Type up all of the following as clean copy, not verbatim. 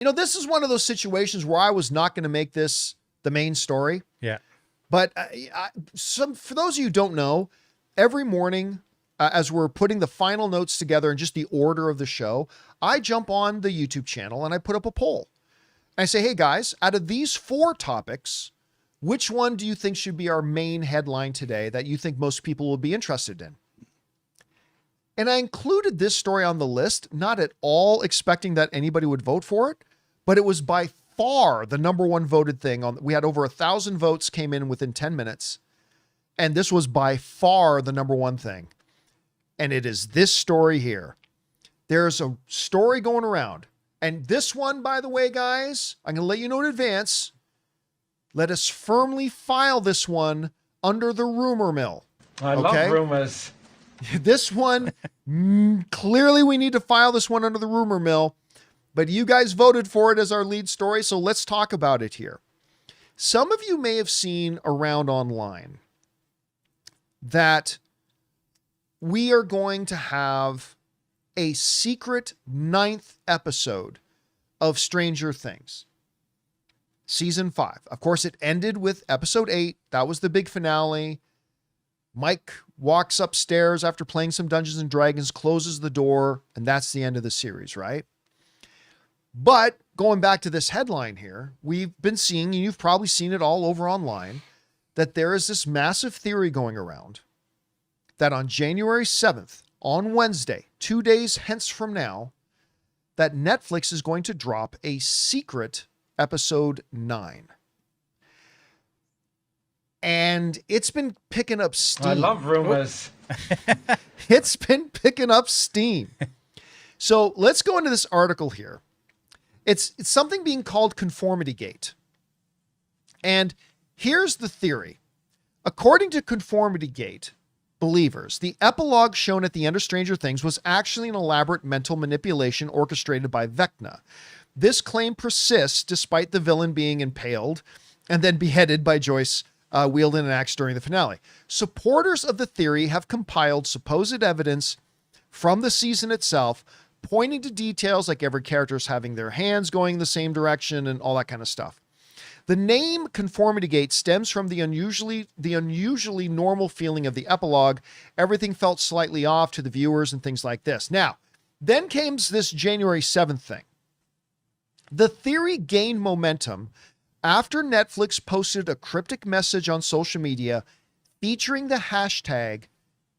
This is one of those situations where I was not going to make this the main story. Yeah. But for those of you who don't know, every morning as we're putting the final notes together and just the order of the show, I jump on the YouTube channel and I put up a poll. I say, hey guys, out of these 4 topics, which one do you think should be our main headline today that you think most people will be interested in? And I included this story on the list, not at all expecting that anybody would vote for it, but it was by far the number one voted thing. We had over 1,000 votes came in within 10 minutes. And this was by far the number one thing. And it is this story here. There's a story going around. And this one, by the way, guys, I'm going to let you know in advance. Let us firmly file this one under the rumor mill. I love rumors. This one, clearly we need to file this one under the rumor mill, but you guys voted for it as our lead story, so let's talk about it here. Some of you may have seen around online that we are going to have a secret 9th episode of Stranger Things. Season 5. Of course, it ended with episode 8. That was the big finale. Mike walks upstairs after playing some Dungeons and Dragons, closes the door, and that's the end of the series, right? But going back to this headline here, we've been seeing, and you've probably seen it all over online, that there is this massive theory going around that on January 7th, on Wednesday, 2 days hence from now, that Netflix is going to drop a secret episode 9. And it's been picking up steam. I love rumors. It's been picking up steam. So let's go into this article here. It's something being called Conformity Gate. And here's the theory. According to Conformity Gate believers, the epilogue shown at the end of Stranger Things was actually an elaborate mental manipulation orchestrated by Vecna. This claim persists despite the villain being impaled and then beheaded by Joyce wielding an axe during the finale. Supporters of the theory have compiled supposed evidence from the season itself, pointing to details like every character's having their hands going the same direction and all that kind of stuff. The name Conformity Gate stems from the unusually normal feeling of the epilogue. Everything felt slightly off to the viewers and things like this. Now, then came this January 7th thing. The theory gained momentum after Netflix posted a cryptic message on social media featuring the hashtag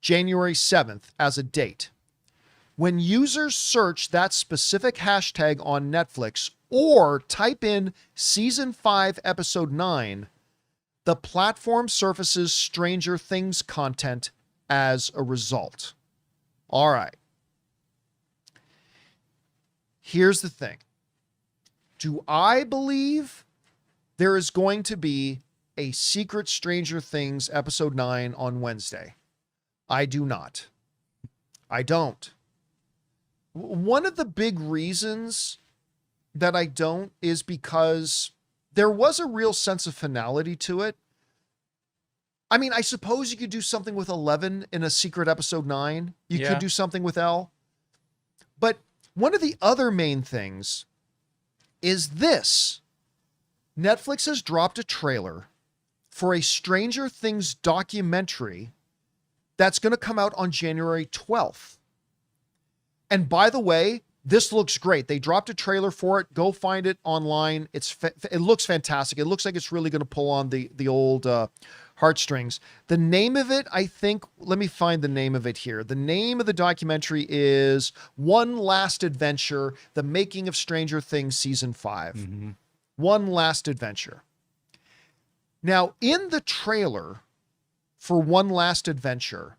January 7th as a date. When users search that specific hashtag on Netflix or type in Season 5, Episode 9, the platform surfaces Stranger Things content as a result. All right. Here's the thing. Do I believe there is going to be a secret Stranger Things episode 9 on Wednesday? I do not. I don't. One of the big reasons that I don't is because there was a real sense of finality to it. I mean, I suppose you could do something with 11 in a secret episode 9. You could do something with L. But one of the other main things is this. Netflix has dropped a trailer for a Stranger Things documentary that's going to come out on January 12th. And by the way, this looks great. They dropped a trailer for it. Go find it online. It looks fantastic. It looks like it's really going to pull on the old heartstrings. The name of it, I think, let me find the name of it here. The name of the documentary is One Last Adventure, The Making of Stranger Things Season 5. Mm-hmm. One Last Adventure. Now, in the trailer for One Last Adventure,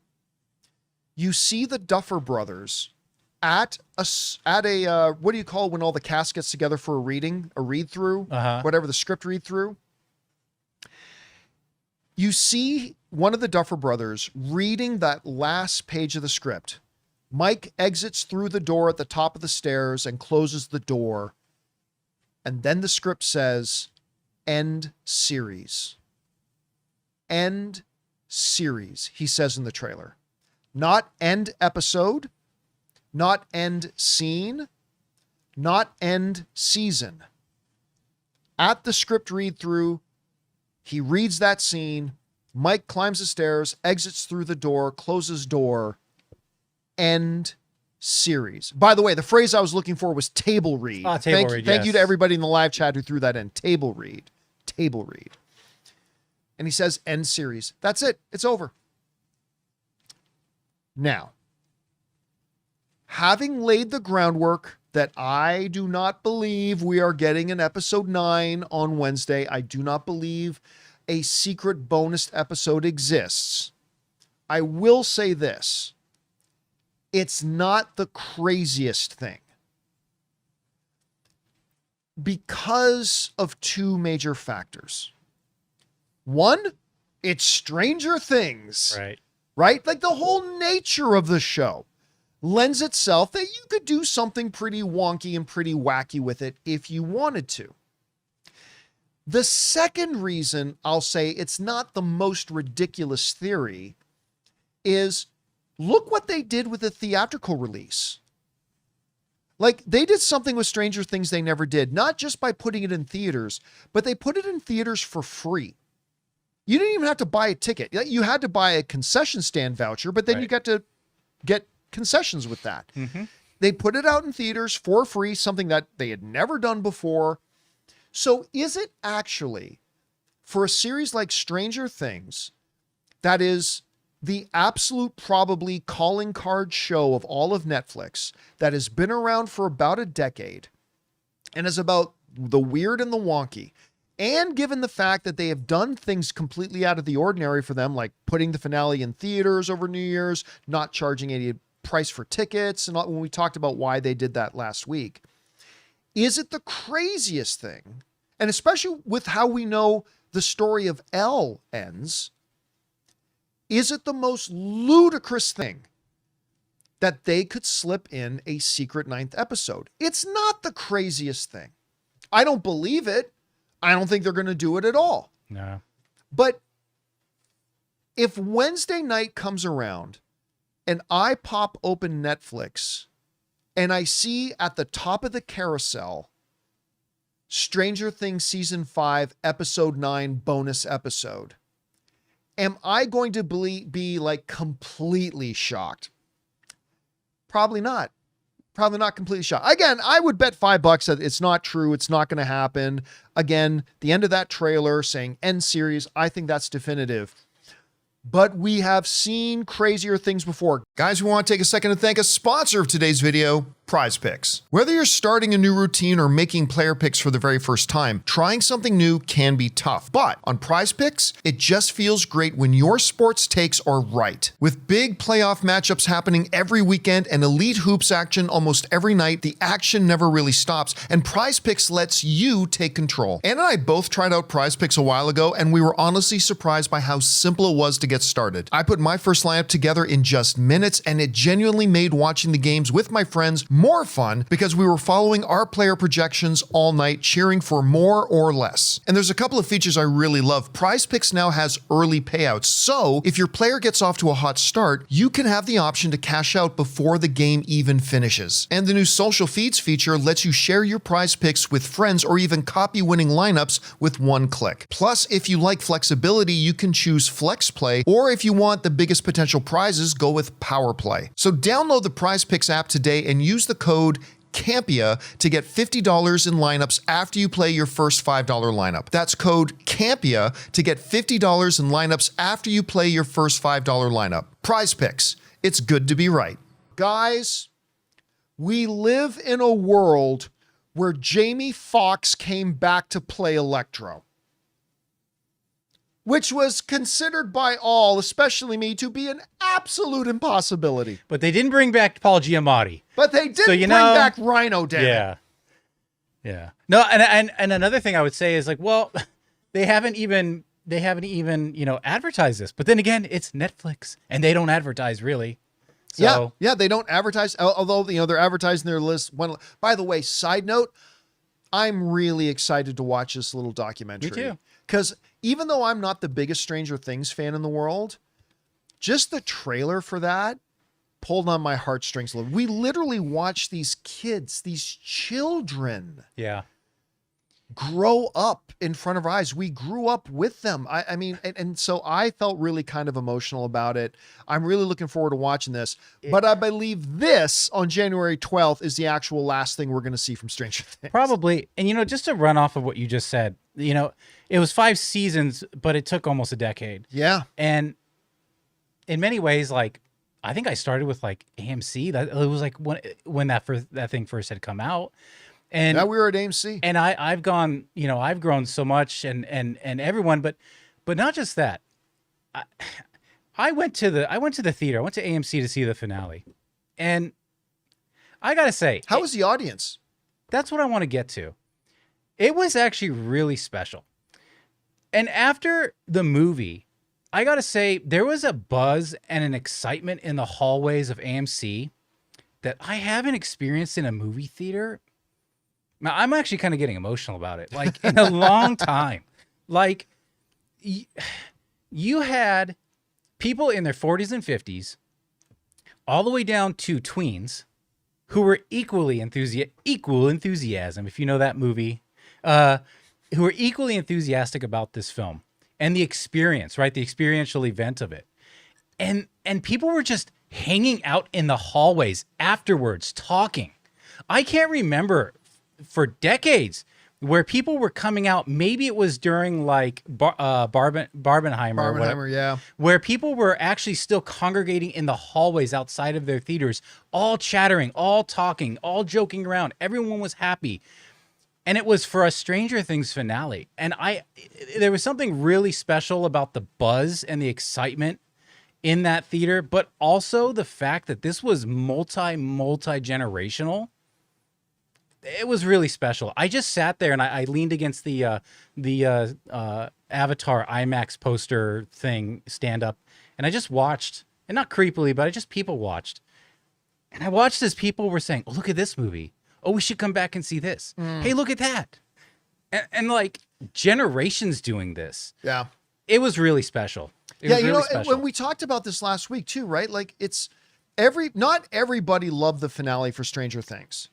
you see the Duffer Brothers at a what do you call it when all the cast gets together for a read-through, whatever the script read-through. You see one of the Duffer Brothers reading that last page of the script. Mike exits through the door at the top of the stairs and closes the door. And then the script says, end series. End series, he says in the trailer. Not end episode, not end scene, not end season. At the script read through, he reads that scene. Mike climbs the stairs, exits through the door, closes door, end series. By the way, the phrase I was looking for was table read. Thank you to everybody in the live chat who threw that in. Table read. Table read. And he says end series. That's it. It's over. Now, having laid the groundwork that I do not believe we are getting an episode 9 on Wednesday. I do not believe a secret bonus episode exists. I will say this. It's not the craziest thing. Because of two major factors. One, it's Stranger Things. Right? Like the whole nature of the show lends itself that you could do something pretty wonky and pretty wacky with it if you wanted to. The second reason I'll say it's not the most ridiculous theory is look what they did with the theatrical release. Like they did something with Stranger Things they never did, not just by putting it in theaters, but they put it in theaters for free. You didn't even have to buy a ticket. You had to buy a concession stand voucher, but then you got to get concessions with that. Mm-hmm. They put it out in theaters for free, something that they had never done before. So is it actually, for a series like Stranger Things, that is the absolute probably calling card show of all of Netflix, that has been around for about a decade and is about the weird and the wonky, and given the fact that they have done things completely out of the ordinary for them, like putting the finale in theaters over New Year's, not charging any price for tickets, and when we talked about why they did that last week, is it the craziest thing? And especially with how we know the story of Elle ends, is it the most ludicrous thing that they could slip in a secret 9th episode? It's not the craziest thing. I don't believe it. I don't think they're going to do it at all. No. But if Wednesday night comes around and I pop open Netflix and I see at the top of the carousel Stranger Things Season 5, Episode 9 bonus episode, am I going to be like completely shocked? Probably not. Probably not completely shocked. Again, I would bet $5 that it's not true. It's not going to happen. Again, the end of that trailer saying end series, I think that's definitive. But we have seen crazier things before. Guys, we want to take a second to thank a sponsor of today's video, PrizePicks. Whether you're starting a new routine or making player picks for the very first time, trying something new can be tough. But on PrizePicks, it just feels great when your sports takes are right. With big playoff matchups happening every weekend and elite hoops action almost every night, the action never really stops, and PrizePicks lets you take control. Ann and I both tried out PrizePicks a while ago, and we were honestly surprised by how simple it was to get started. I put my first lineup together in just minutes, and it genuinely made watching the games with my friends more fun because we were following our player projections all night, cheering for more or less. And there's a couple of features I really love. PrizePicks now has early payouts, so if your player gets off to a hot start, you can have the option to cash out before the game even finishes. And the new social feeds feature lets you share your PrizePicks with friends or even copy winning lineups with one click. Plus, if you like flexibility, you can choose Flex Play, or if you want the biggest potential prizes, go with Power Play. So download the PrizePicks app today and use the code Campea to get $50 in lineups after you play your first $5 lineup. That's code Campea to get $50 in lineups after you play your first $5 lineup. PrizePicks. It's good to be right. Guys, we live in a world where Jamie Foxx came back to play Electro, which was considered by all, especially me, to be an absolute impossibility. But they didn't bring back Paul Giamatti. But they did bring back Rhino, damn it. Yeah. No, and another thing I would say is like, well, they haven't even, advertised this. But then again, it's Netflix and they don't advertise really. So. Yeah, they don't advertise, although, they're advertising their list. By the way, side note, I'm really excited to watch this little documentary. Me too. Because even though I'm not the biggest Stranger Things fan in the world, just the trailer for that pulled on my heartstrings a little. We literally watched these kids, these children, Yeah. grow up in front of our eyes. We grew up with them. I mean, and so I felt really kind of emotional about it. I'm really looking forward to watching this, but I believe this on January 12th is the actual last thing we're going to see from Stranger Things. Probably. And, you know, just to run off of what you just said, you know, it was 5 seasons, but it took almost a decade. Yeah. And in many ways, like, I think I started with like AMC. That it was like when that thing first had come out. And now we were at AMC. And I've gone, you know, I've grown so much and everyone, but not just that. I went to the theater. I went to AMC to see the finale. And I got to say, how was the audience? That's what I want to get to. It was actually really special. And after the movie, I got to say there was a buzz and an excitement in the hallways of AMC that I haven't experienced in a movie theater. Now, I'm actually kind of getting emotional about it, like in a long time. Like, you had people in their 40s and 50s, all the way down to tweens, who were equal enthusiasm, if you know that movie, who were equally enthusiastic about this film and the experience, right? The experiential event of it. And people were just hanging out in the hallways afterwards, talking. I can't remember for decades where people were coming out. Maybe it was during like Barbenheimer, yeah, where people were actually still congregating in the hallways outside of their theaters, all chattering, all talking, all joking around. Everyone was happy. And it was for a Stranger Things finale. And there was something really special about the buzz and the excitement in that theater, but also the fact that this was multi-generational. It was really special. I just sat there and I leaned against the Avatar IMAX poster thing stand up, and I just watched, and not creepily, but I just people watched. And I watched as people were saying, "Oh, look at this movie. Oh, we should come back and see this. Hey, look at that." And like generations doing this. Yeah. It was really special. It yeah, was you really know, special. when we talked about this last week too, right? Like not everybody loved the finale for Stranger Things,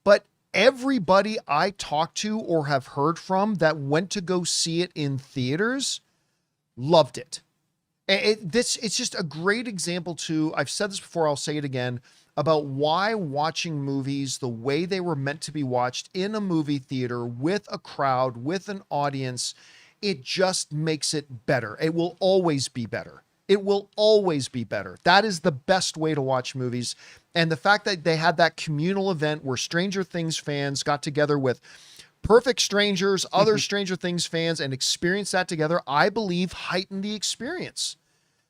but everybody I talked to or have heard from that went to go see it in theaters loved it. It's just a great example too. I've said this before, I'll say it again, about why watching movies the way they were meant to be watched in a movie theater with a crowd, with an audience, it just makes it better. It will always be better. It will always be better. That is the best way to watch movies. And the fact that they had that communal event where Stranger Things fans got together with perfect strangers, other Stranger Things fans, and experienced that together, I believe heightened the experience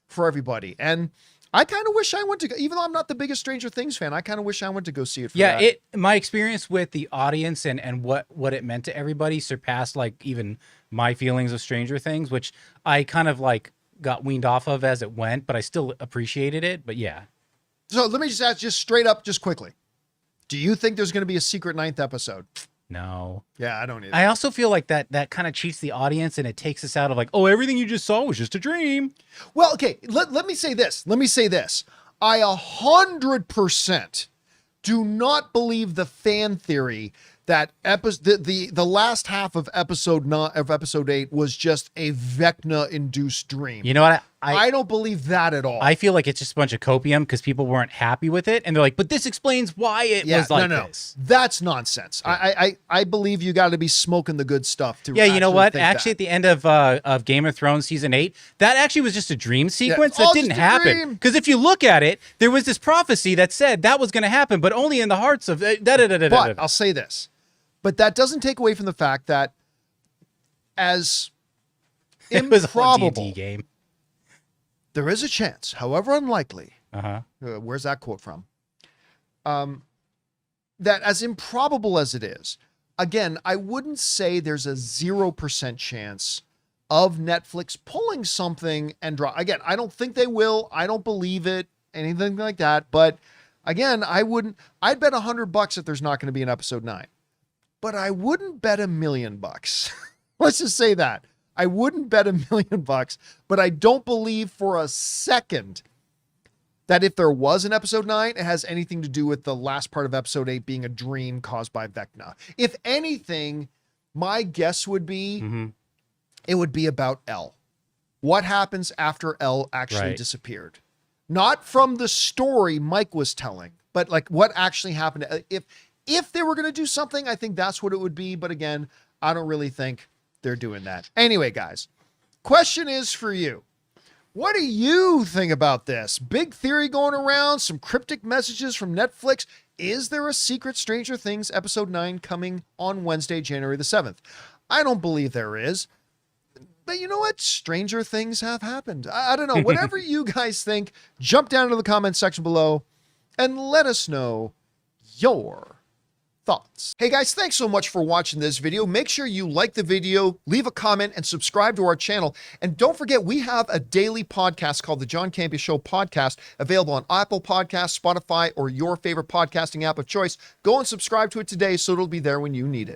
for everybody. And I kind of wish I went to go, even though I'm not the biggest Stranger Things fan, I kind of wish I went to go see it for that. My experience with the audience and what it meant to everybody surpassed like even my feelings of Stranger Things, which I kind of like got weaned off of as it went, but I still appreciated it. But yeah. So let me just ask just straight up, just quickly. Do you think there's going to be a secret 9th episode? No. Yeah, I don't either. I also feel like that kind of cheats the audience and it takes us out of like, oh, everything you just saw was just a dream. Well, okay, let me say this. I 100% do not believe the fan theory that the last half of episode 8 was just a Vecna-induced dream. You know what? I don't believe that at all. I feel like it's just a bunch of copium because people weren't happy with it, and they're like, "But this explains why it was like this." That's nonsense. Yeah. I believe you got to be smoking the good stuff to. Yeah, you know what? Actually, at the end of Game of Thrones season 8, that actually was just a dream sequence that didn't happen. Because if you look at it, there was this prophecy that said that was going to happen, but only in the hearts of. But I'll say this. But that doesn't take away from the fact that as improbable, it was a D&D game. There is a chance, however unlikely, where's that quote from? That as improbable as it is, again, I wouldn't say there's a 0% chance of Netflix pulling something and draw. Again, I don't think they will. I don't believe it, anything like that. But again, I'd bet $100 that there's not going to be an episode 9. But I wouldn't bet $1 million. Let's just say that. I wouldn't bet $1 million, but I don't believe for a second that if there was an episode 9, it has anything to do with the last part of episode 8 being a dream caused by Vecna. If anything, my guess would be it would be about Elle. What happens after Elle actually disappeared? Not from the story Mike was telling, but like what actually happened. If they were going to do something, I think that's what it would be. But again, I don't really think they're doing that. Anyway, guys, question is for you. What do you think about this? Big theory going around, some cryptic messages from Netflix. Is there a secret Stranger Things episode 9 coming on Wednesday, January the 7th? I don't believe there is. But you know what? Stranger things have happened. I don't know. Whatever you guys think, jump down to the comment section below and let us know your thoughts. Hey guys, thanks so much for watching this video. Make sure you like the video, leave a comment, and subscribe to our channel. And don't forget, we have a daily podcast called the John Campea Show podcast, available on Apple Podcasts, Spotify, or your favorite podcasting app of choice. Go and subscribe to it today so it'll be there when you need it.